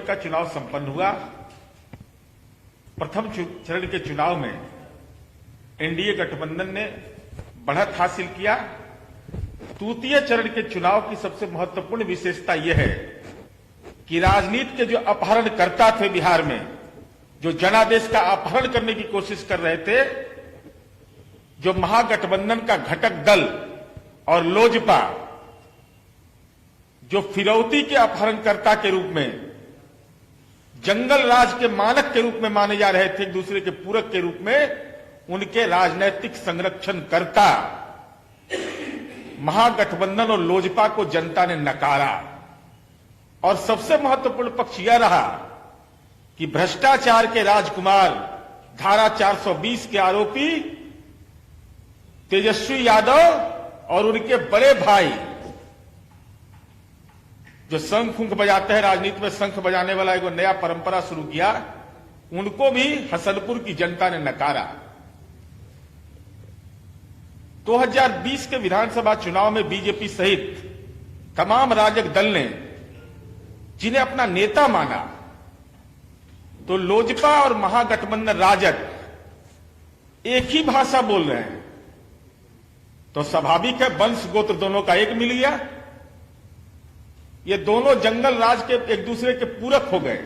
का चुनाव संपन्न हुआ। प्रथम चरण के चुनाव में एनडीए गठबंधन ने बढ़त हासिल किया। तृतीय चरण के चुनाव की सबसे महत्वपूर्ण विशेषता यह है कि राजनीति के जो अपहरणकर्ता थे बिहार में, जो जनादेश का अपहरण करने की कोशिश कर रहे थे, जो महागठबंधन का घटक दल और लोजपा, जो फिरौती के अपहरणकर्ता के रूप में, जंगल राज के मानक के रूप में माने जा रहे थे, एक दूसरे के पूरक के रूप में, उनके राजनैतिक संरक्षणकर्ता महागठबंधन और लोजपा को जनता ने नकारा। और सबसे महत्वपूर्ण पक्ष यह रहा कि भ्रष्टाचार के राजकुमार, धारा 420 के आरोपी तेजस्वी यादव और उनके बड़े भाई, जो शंख फूंक बजाते हैं, राजनीति में शंख बजाने वाला एक नया परंपरा शुरू किया, उनको भी हसनपुर की जनता ने नकारा। 2020 के विधानसभा चुनाव में बीजेपी सहित तमाम राजग दल ने जिन्हें अपना नेता माना, तो लोजपा और महागठबंधन राजग एक ही भाषा बोल रहे हैं, तो स्वाभाविक है वंश गोत्र दोनों का एक मिल गया। ये दोनों जंगल राज के एक दूसरे के पूरक हो गए।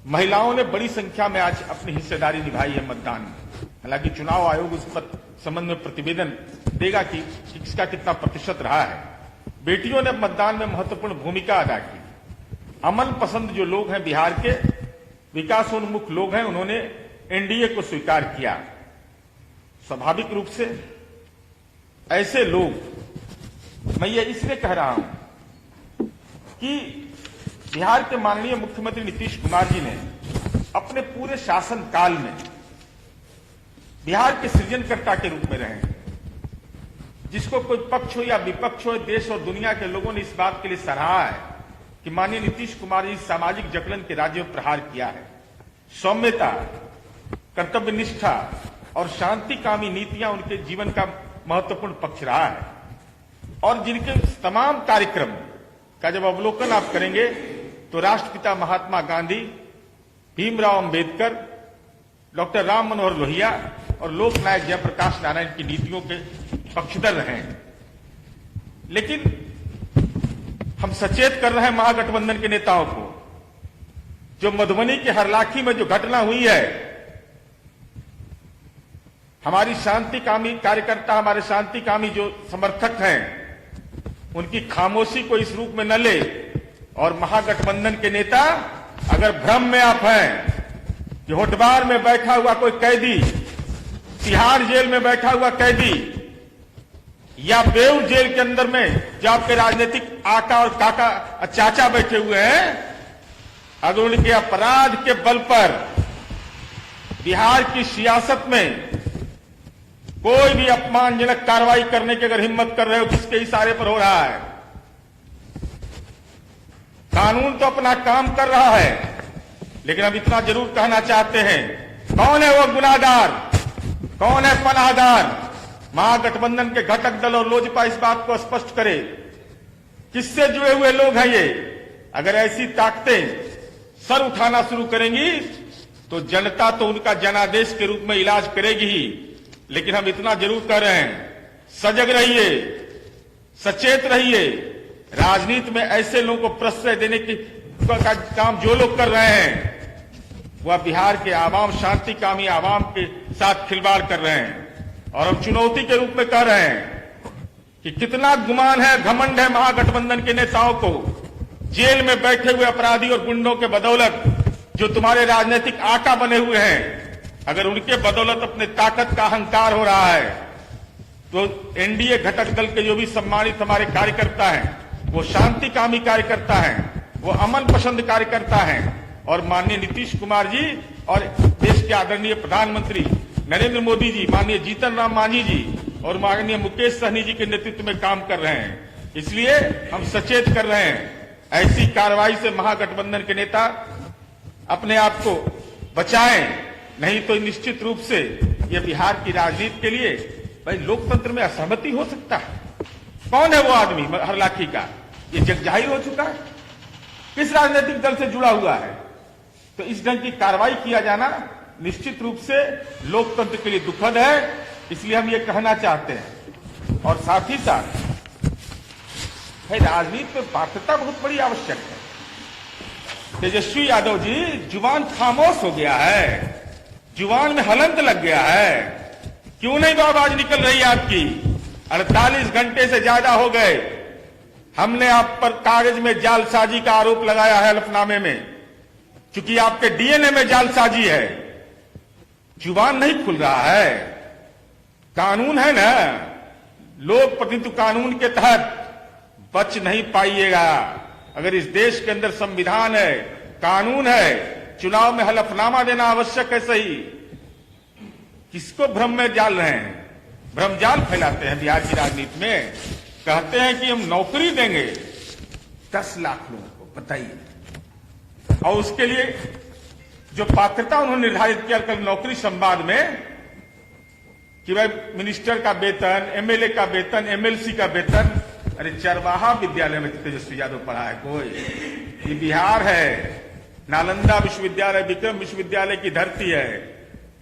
महिलाओं ने बड़ी संख्या में आज अपनी हिस्सेदारी निभाई है मतदान में। हालांकि चुनाव आयोग उस पर संबंध में प्रतिवेदन देगा कि इसका कितना प्रतिशत रहा है। बेटियों ने मतदान में महत्वपूर्ण भूमिका अदा की। अमन पसंद जो लोग हैं, बिहार के विकासोन्मुख लोग हैं, उन्होंने एनडीए को स्वीकार किया। स्वाभाविक रूप से ऐसे लोग, मैं ये इसलिए कह रहा हूं कि बिहार के माननीय मुख्यमंत्री नीतीश कुमार जी ने अपने पूरे शासन काल में बिहार के सृजनकर्ता के रूप में रहे। जिसको कोई पक्ष हो या विपक्ष हो, देश और दुनिया के लोगों ने इस बात के लिए सराहा है कि माननीय नीतीश कुमार जी सामाजिक जकड़न के राज्य में प्रहार किया है। सौम्यता, कर्तव्य निष्ठा और शांतिकामी नीतियां उनके जीवन का महत्वपूर्ण पक्ष रहा है। और जिनके तमाम कार्यक्रम का जब अवलोकन आप करेंगे तो राष्ट्रपिता महात्मा गांधी, भीमराव अंबेडकर, डॉक्टर राम मनोहर लोहिया और लोकनायक जयप्रकाश नारायण की नीतियों के पक्षधर रहे हैं। लेकिन हम सचेत कर रहे हैं महागठबंधन के नेताओं को, जो मधुबनी के हरलाखी में जो घटना हुई है, हमारी शांतिकामी कार्यकर्ता, हमारे शांतिकामी जो समर्थक हैं, उनकी खामोशी को इस रूप में न ले। और महागठबंधन के नेता अगर भ्रम में आप हैं कि होटबार में बैठा हुआ कोई कैदी, तिहाड़ जेल में बैठा हुआ कैदी या बेऊर जेल के अंदर में जो आपके राजनीतिक आका और काका चाचा बैठे हुए हैं, अगर उनके अपराध के बल पर बिहार की सियासत में कोई भी अपमानजनक कार्रवाई करने की अगर हिम्मत कर रहे हो, किसके इशारे पर हो रहा है? कानून तो अपना काम कर रहा है, लेकिन हम इतना जरूर कहना चाहते हैं, कौन है वो गुनाहगार, कौन है पनाहगार? महागठबंधन के घटक दल और लोजपा इस बात को स्पष्ट करे, किससे जुड़े हुए लोग हैं ये? अगर ऐसी ताकतें सर उठाना शुरू करेंगी तो जनता तो उनका जनादेश के रूप में इलाज करेगी ही। लेकिन हम इतना जरूर कह रहे हैं, सजग रहिए, सचेत रहिए। राजनीति में ऐसे लोगों को प्रश्रय देने की का काम जो लोग कर रहे हैं, वह बिहार के आवाम, शांतिकामी आवाम के साथ खिलवाड़ कर रहे हैं। और हम चुनौती के रूप में कह रहे हैं कि कितना गुमान है, घमंड है महागठबंधन के नेताओं को, जेल में बैठे हुए अपराधी और गुंडों के बदौलत जो तुम्हारे राजनीतिक आका बने हुए हैं, अगर उनके बदौलत अपने ताकत का अहंकार हो रहा है, तो एनडीए घटक दल के जो भी सम्मानित हमारे कार्यकर्ता हैं, वो शांतिकामी कार्यकर्ता हैं, वो अमन पसंद कार्यकर्ता हैं। और माननीय नीतीश कुमार जी और देश के आदरणीय प्रधानमंत्री नरेंद्र मोदी जी, माननीय जीतन राम मांझी जी और माननीय मुकेश सहनी जी के नेतृत्व में काम कर रहे हैं। इसलिए हम सचेत कर रहे हैं, ऐसी कार्रवाई से महागठबंधन के नेता अपने आप को बचाएं, नहीं तो निश्चित रूप से ये बिहार की राजनीति के लिए भाई लोकतंत्र में असहमति हो सकता है। कौन है वो आदमी हरलाखी का? ये जग जाहिर हो चुका है। किस राजनीतिक दल से जुड़ा हुआ है? तो इस ढंग की कार्रवाई किया जाना निश्चित रूप से लोकतंत्र के लिए दुखद है। इसलिए हम ये कहना चाहते हैं और साथ ही साथ है राजनीति में पात्रता बहुत बड़ी आवश्यक है। तेजस्वी यादव जी जुबान खामोश हो गया है, जुबान में हलंत लग गया है। क्यों नहीं आवाज निकल रही आपकी? 48 घंटे से ज्यादा हो गए। हमने आप पर कागज में जालसाजी का आरोप लगाया है हलफनामे में, क्योंकि आपके डीएनए में जालसाजी है। जुबान नहीं खुल रहा है। कानून है ना, लोक प्रतिनिधित्व कानून के तहत बच नहीं पाइएगा। अगर इस देश के अंदर संविधान है, कानून है, चुनाव में हलफनामा देना आवश्यक है। सही किसको भ्रम में डाल रहे हैं? भ्रमजाल फैलाते हैं बिहार की राजनीति में। कहते हैं कि हम नौकरी देंगे 10 लाख लोगों को, बताइए। और उसके लिए जो पात्रता उन्होंने निर्धारित किया कल नौकरी संवाद में कि भाई मिनिस्टर का वेतन, एमएलए का वेतन, एमएलसी का वेतन। अरे चरवाहा विद्यालय में तेजस्वी यादव पढ़ा है कोई? ये बिहार है, नालंदा विश्वविद्यालय, विक्रम विश्वविद्यालय की धरती है।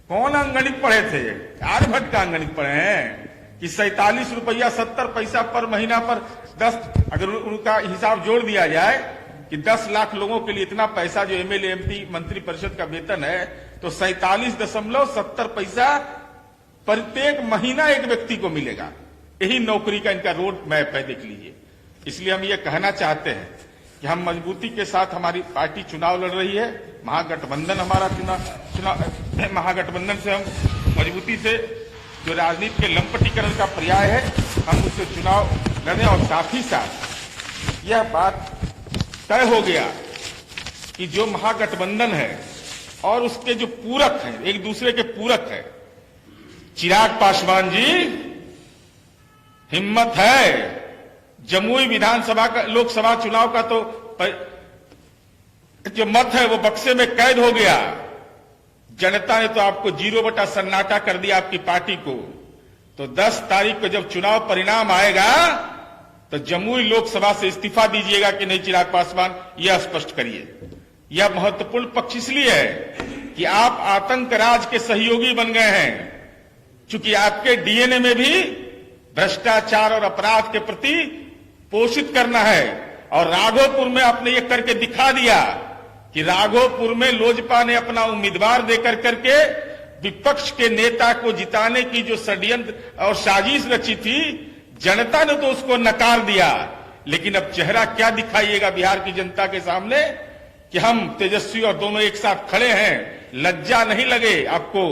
कौन अंगणित पढ़े थे? आर्यभट्ट का अंगणित पढ़े हैं कि 47 रुपया 70 पैसा पर महीना पर 10, अगर उनका हिसाब जोड़ दिया जाए कि 10 लाख लोगों के लिए इतना पैसा जो एमएलए एमपी मंत्री परिषद का वेतन है, तो 47.70 पैसा प्रत्येक महीना एक व्यक्ति को मिलेगा। यही नौकरी का इनका रोड मैप है, देख लीजिए। इसलिए हम ये कहना चाहते हैं कि हम मजबूती के साथ, हमारी पार्टी चुनाव लड़ रही है, महागठबंधन हमारा चुनाव महागठबंधन से हम मजबूती से जो राजनीति के लंपटीकरण का पर्याय है, हम उससे चुनाव लड़े। और साथ ही साथ यह बात तय हो गया कि जो महागठबंधन है और उसके जो पूरक हैं, एक दूसरे के पूरक है। चिराग पासवान जी, हिम्मत है, जमुई विधानसभा का, लोकसभा चुनाव का तो जो मत है वो बक्से में कैद हो गया। जनता ने तो आपको 0 सन्नाटा कर दिया, आपकी पार्टी को। तो 10 तारीख को जब चुनाव परिणाम आएगा तो जमुई लोकसभा से इस्तीफा दीजिएगा कि नहीं चिराग पासवान, यह स्पष्ट करिए। यह महत्वपूर्ण पक्ष इसलिए है कि आप आतंक राज के सहयोगी बन गए हैं, क्योंकि आपके डीएनए में भी भ्रष्टाचार और अपराध के प्रति पोषित करना है। और राघोपुर में आपने ये करके दिखा दिया कि राघोपुर में लोजपा ने अपना उम्मीदवार देकर करके विपक्ष के नेता को जिताने की जो षड्यंत्र और साजिश रची थी, जनता ने तो उसको नकार दिया। लेकिन अब चेहरा क्या दिखाइएगा बिहार की जनता के सामने कि हम तेजस्वी और दोनों एक साथ खड़े हैं? लज्जा नहीं लगे आपको?